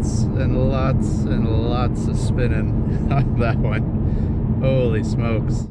lots and lots and lots of spinning on that one. Holy smokes.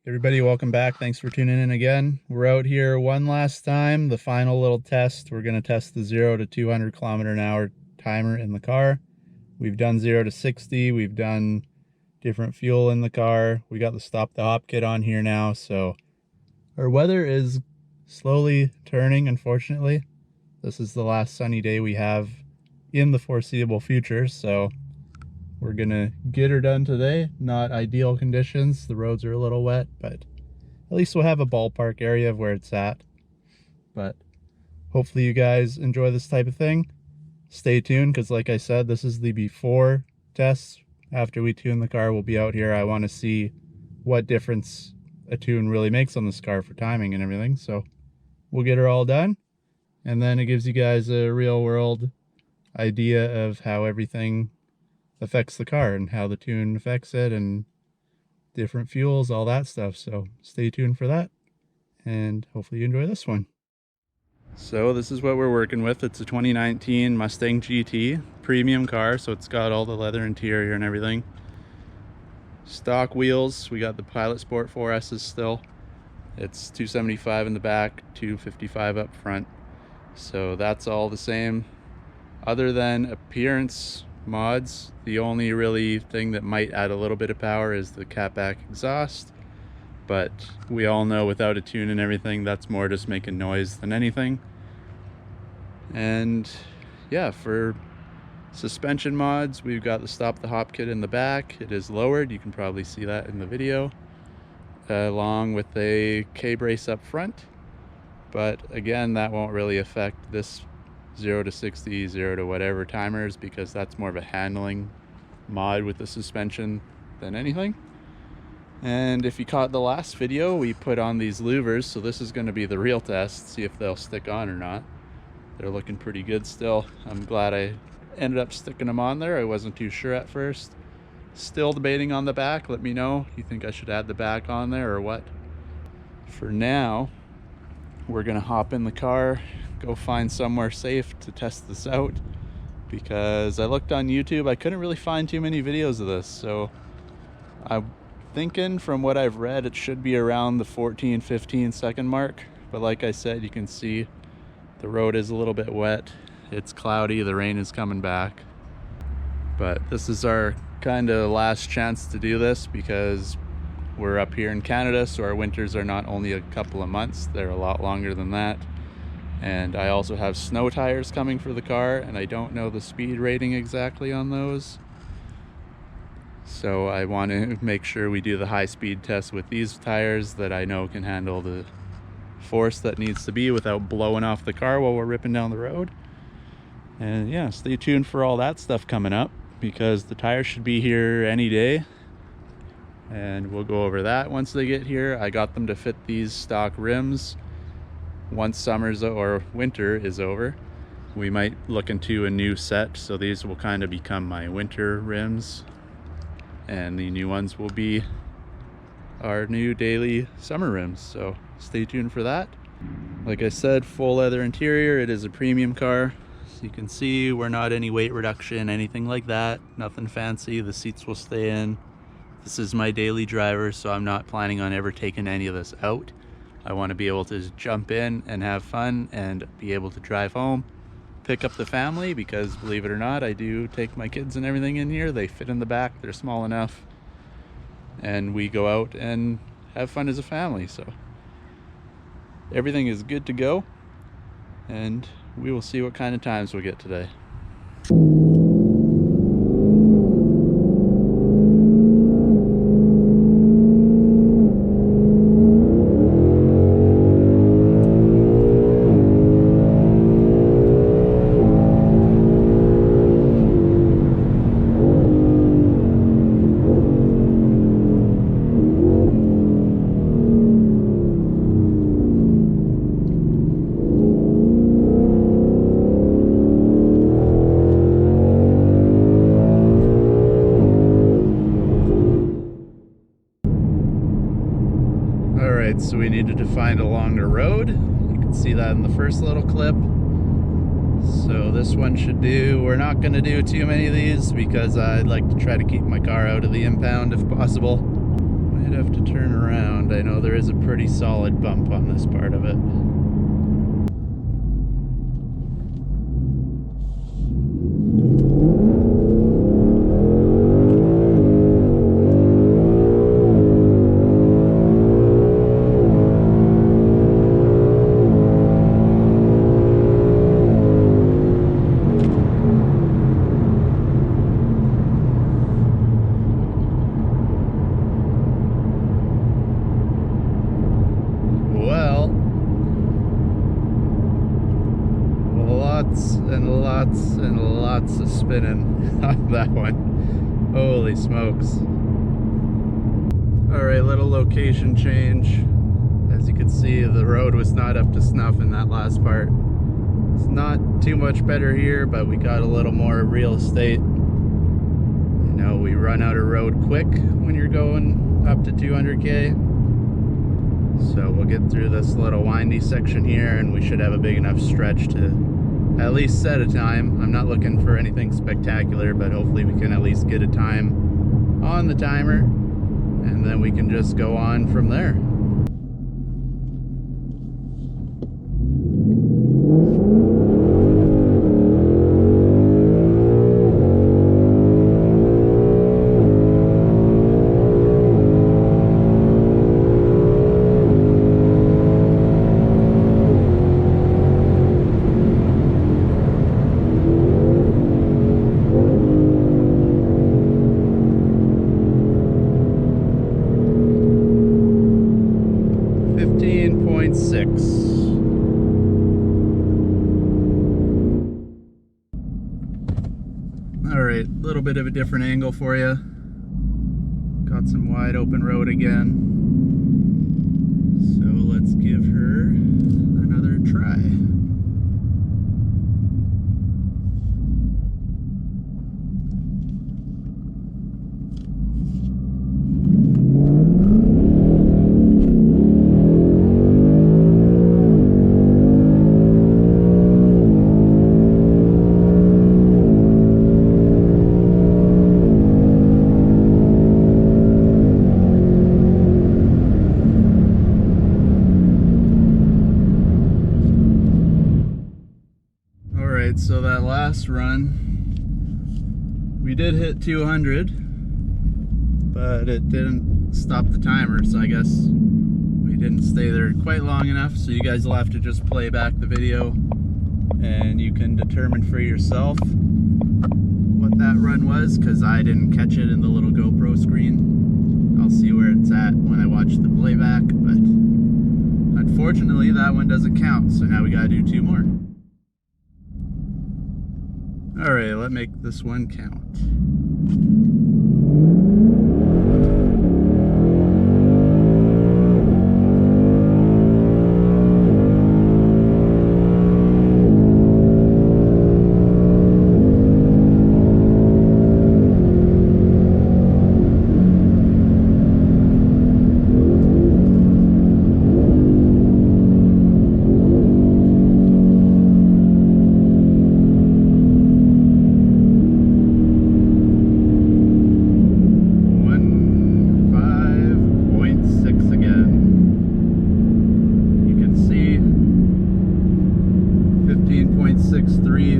Everybody, welcome back. Thanks for tuning in again. We're out here one last time, the final little test. We're going to test the 0 to 200 km/h timer in the car. We've done 0 to 60. We've done different fuel in the car. We got the stop the hop kit on here now. So our weather is slowly turning, unfortunately. This is the last sunny day we have in the foreseeable future. So we're gonna get her done today. Not ideal conditions. The roads are a little wet, but at least we'll have a ballpark area of where it's at. But hopefully you guys enjoy this type of thing. Stay tuned, because like I said, this is the before tests. After we tune the car, we'll be out here. I want to see what difference a tune really makes on this car for timing and everything. So we'll get her all done, and then it gives you guys a real world idea of how everything affects the car and how the tune affects it and different fuels, all that stuff. So stay tuned for that, and hopefully you enjoy this one. So this is what we're working with. It's a 2019 Mustang GT Premium car, so it's got all the leather interior and everything. Stock wheels. We got the Pilot Sport 4S's still. It's 275 in the back, 255 up front. So that's all the same. Other than appearance mods, the only really thing that might add a little bit of power is the Catback exhaust, but we all know without a tune and everything, that's more just making noise than anything. And yeah, for suspension mods, we've got the stop the hop kit in the back. It is lowered, you can probably see that in the video, along with a K-brace up front. But again, that won't really affect this 0 to 60, 0 to whatever timers, because that's more of a handling mod with the suspension than anything. And if you caught the last video, we put on these louvers, so this is going to be the real test, see if they'll stick on or not. They're looking pretty good still. I'm glad I ended up sticking them on there. I wasn't too sure at first. Still debating on the back. Let me know, you think I should add the back on there or what? For now, we're gonna hop in the car, go find somewhere safe to test this out, because I looked on YouTube, I couldn't really find too many videos of this. So I'm thinking, from what I've read, it should be around the 14-15 second mark. But like I said, you can see the road is a little bit wet, it's cloudy, the rain is coming back. But this is our kind of last chance to do this, because we're up here in Canada, so our winters are not only a couple of months, they're a lot longer than that. And I also have snow tires coming for the car, and I don't know the speed rating exactly on those. So I want to make sure we do the high speed test with these tires that I know can handle the force that needs to be without blowing off the car while we're ripping down the road. And yeah, stay tuned for all that stuff coming up, because the tires should be here any day. And we'll go over that once they get here. I got them to fit these stock rims. Once summer's or winter is over, we might look into a new set, so these will kind of become my winter rims, and the new ones will be our new daily summer rims. So stay tuned for that. Like I said, full leather interior. It is a premium car, so you can see we're not any weight reduction, anything like that, nothing fancy. The seats will stay in. This is my daily driver, so I'm not planning on ever taking any of this out. I want to be able to jump in and have fun and be able to drive home, pick up the family, because believe it or not, I do take my kids and everything in here. They fit in the back, they're small enough, and we go out and have fun as a family. So everything is good to go, and we will see what kind of times we get today. needed to find a longer road. You can see that in the first little clip. So this one should do. We're not going to do too many of these because I'd like to try to keep my car out of the impound if possible. Might have to turn around. I know there is a pretty solid bump on this part of it. Lots of spinning on that one. Holy smokes. Alright, little location change. As you can see, the road was not up to snuff in that last part. It's not too much better here, but we got a little more real estate. You know, we run out of road quick when you're going up to 200K. So we'll get through this little windy section here and we should have a big enough stretch to at least set a time. I'm not looking for anything spectacular, but hopefully we can at least get a time on the timer and then we can just go on from there. Alright, a little bit of a different angle for you. Got some wide open road again. So let's give her another try. So that last run, we did hit 200, but it didn't stop the timer, so I guess we didn't stay there quite long enough. So you guys will have to just play back the video and you can determine for yourself what that run was, because I didn't catch it in the little GoPro screen. I'll see where it's at when I watch the playback, but unfortunately that one doesn't count, so now we gotta do 2 more. Alright, let's make this one count.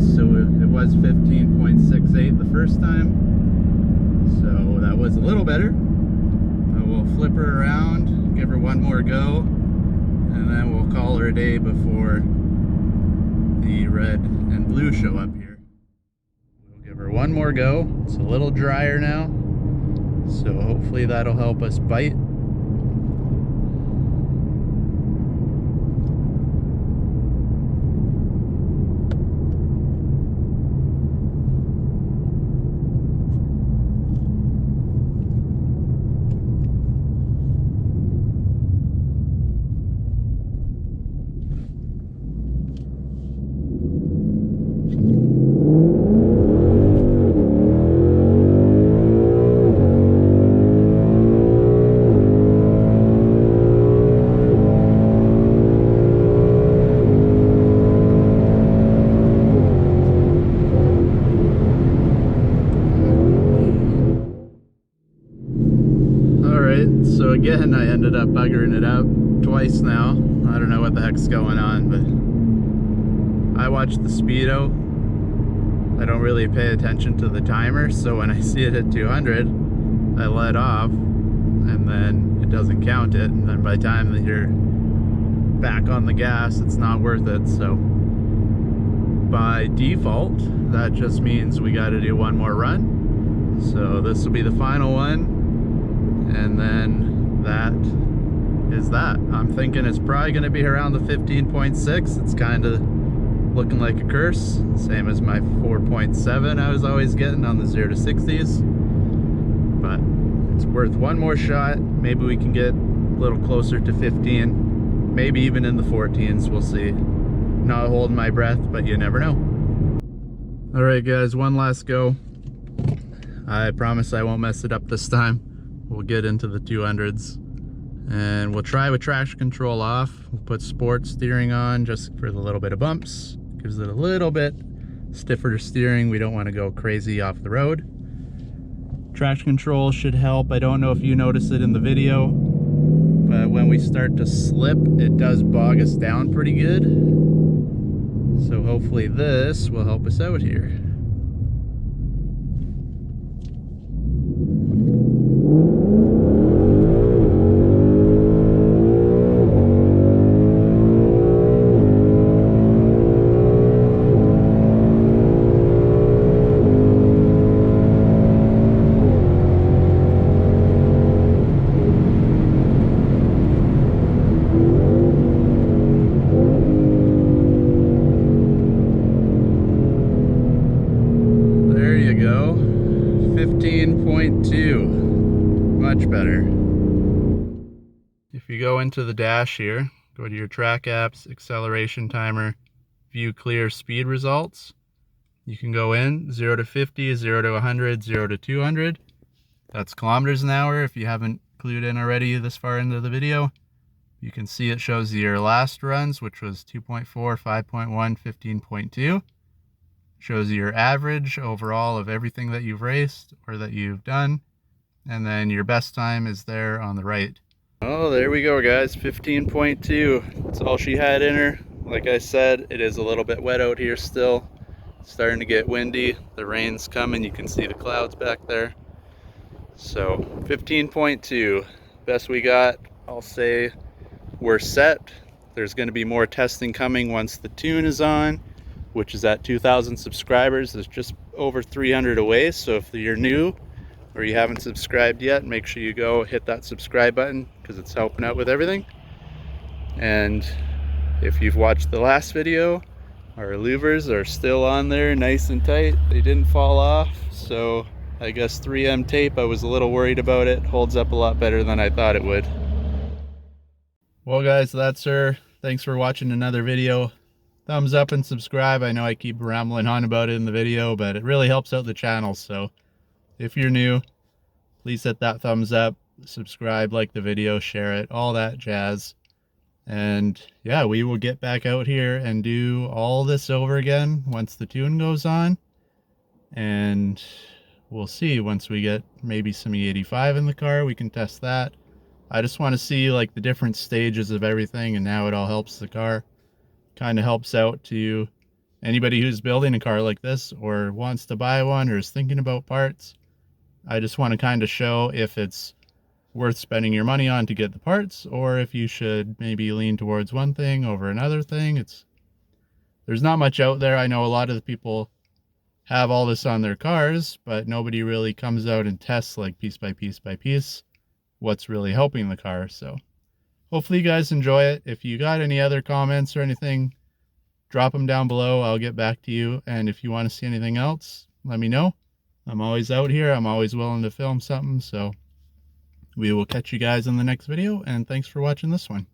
So it was 15.68 the first time, so that was a little better. We'll flip her around, give her one more go, and then we'll call her a day before the red and blue show up here. We'll give her one more go. It's a little drier now, so hopefully that'll help us bite. again, I ended up buggering it out twice now. I don't know what the heck's going on, but I watched the speedo. I don't really pay attention to the timer, so when I see it at 200, I let off, and then it doesn't count it, and then by the time that you're back on the gas, it's not worth it. So by default, that just means we got to do one more run. So this will be the final one, and then that is that. I'm thinking it's probably going to be around the 15.6. It's kind of looking like a curse, same as my 4.7 I was always getting on the 0 to 60s, but it's worth one more shot. Maybe we can get a little closer to 15, maybe even in the 14s. We'll see. Not holding my breath, but you never know. All right guys, one last go. I promise I won't mess it up this time. We'll get into the 200s, and we'll try with traction control off. We'll put sport steering on just for the little bit of bumps. Gives it a little bit stiffer steering. We don't want to go crazy off the road. Traction control should help. I don't know if you notice it in the video, but when we start to slip, it does bog us down pretty good. So hopefully this will help us out here. There you go, 15.2, much better. If you go into the dash here, go to your track apps, acceleration timer, view clear speed results. You can go in 0 to 50, 0 to 100, 0 to 200. That's kilometers an hour. If you haven't clued in already this far into the video, you can see it shows your last runs, which was 2.4, 5.1, 15.2. Shows you your average overall of everything that you've raced or that you've done, and then your best time is there on the right. Oh, there we go guys, 15.2. That's all she had in her. Like I said, it is a little bit wet out here still. It's starting to get windy. The rain's coming. You can see the clouds back there. So 15.2, best we got. I'll say we're set. There's going to be more testing coming once the tune is on, which is at 2,000 subscribers. There's just over 300 away. So if you're new or you haven't subscribed yet, make sure you go hit that subscribe button, because it's helping out with everything. And if you've watched the last video, our louvers are still on there nice and tight. They didn't fall off. So I guess 3M tape, I was a little worried about it. Holds up a lot better than I thought it would. Well guys, that's her. Thanks for watching another video. Thumbs up and subscribe. I know I keep rambling on about it in the video, but it really helps out the channel. So if you're new, please hit that thumbs up, subscribe, like the video, share it, all that jazz. And yeah, we will get back out here and do all this over again once the tune goes on. And we'll see, once we get maybe some E85 in the car, we can test that. I just want to see like the different stages of everything and how it all helps the car. Kind of helps out to anybody who's building a car like this or wants to buy one or is thinking about parts. I just want to kind of show if it's worth spending your money on to get the parts, or if you should maybe lean towards one thing over another thing. There's not much out there. I know a lot of the people have all this on their cars, but nobody really comes out and tests like piece by piece by piece what's really helping the car. So hopefully you guys enjoy it. If you got any other comments or anything, drop them down below. I'll get back to you. And if you want to see anything else, let me know. I'm always out here. I'm always willing to film something. So we will catch you guys in the next video, and thanks for watching this one.